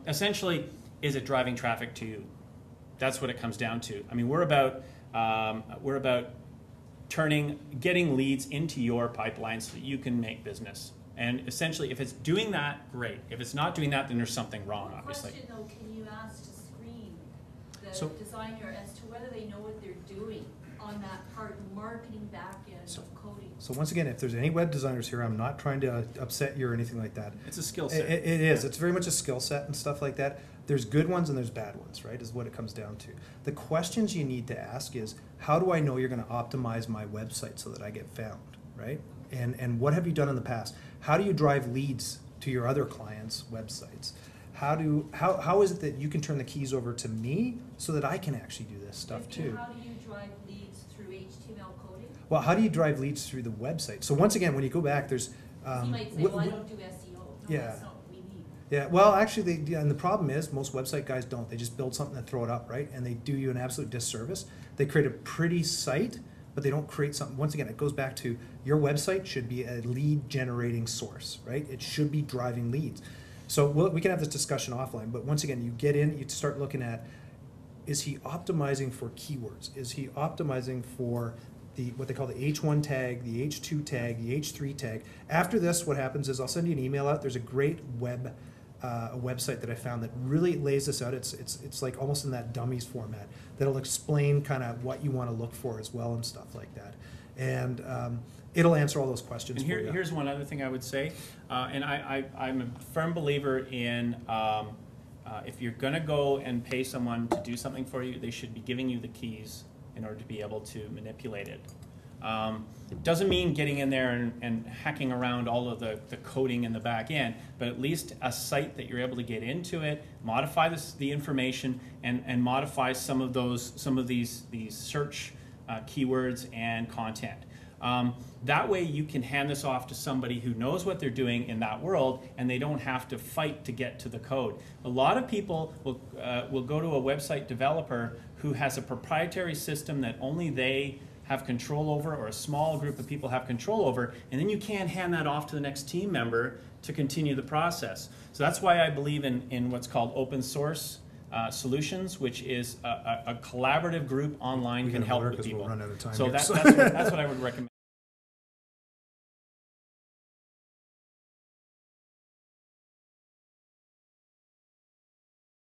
Essentially, is it driving traffic to you? That's what it comes down to. I mean, we're about getting leads into your pipeline so that you can make business. And essentially, if it's doing that, great. If it's not doing that, then there's something wrong, obviously. Question though, can you ask to screen the So- designer as to whether they know what they're doing on that part, marketing back end of coding? So once again, if there's any web designers here, I'm not trying to upset you or anything like that. It's a skill set. It is. It's very much a skill set and stuff like that. There's good ones and there's bad ones, right, is what it comes down to. The questions you need to ask is, how do I know you're going to optimize my website so that I get found, right? And what have you done in the past? How do you drive leads to your other clients' websites? How is it that you can turn the keys over to me so that I can actually do this stuff too? How do you drive leads through HTML coding? Well, how do you drive leads through the website? So once again, when you go back, there's You might say, well, I don't do SEO. No, yeah. that's not what we need. Yeah, well, actually, and the problem is most website guys don't. They just build something and throw it up, right? And they do you an absolute disservice. They create a pretty site, but they don't create something. Once again, it goes back to your website should be a lead generating source, right? It should be driving leads. So we can have this discussion offline, but once again, you get in, you start looking at, is he optimizing for keywords? Is he optimizing for what they call the H1 tag, the H2 tag, the H3 tag? After this, what happens is I'll send you an email out. There's a great a website that I found that really lays this out. It's like almost in that dummies format that'll explain kind of what you want to look for as well and stuff like that. And it'll answer all those questions And for you. here's one other thing I would say, and I'm a firm believer in if you're going to go and pay someone to do something for you, they should be giving you the keys in order to be able to manipulate it. Doesn't mean getting in there and hacking around all of the coding in the back end, but at least a site that you're able to get into it, modify the information, and modify some of these search keywords and content. That way you can hand this off to somebody who knows what they're doing in that world, and they don't have to fight to get to the code. A lot of people will go to a website developer who has a proprietary system that only they have control over, or a small group of people have control over, and then you can't hand that off to the next team member to continue the process. So that's why I believe in what's called open source solutions, which is a collaborative group online can help with people. We'll run out of time so here, that's what I would recommend.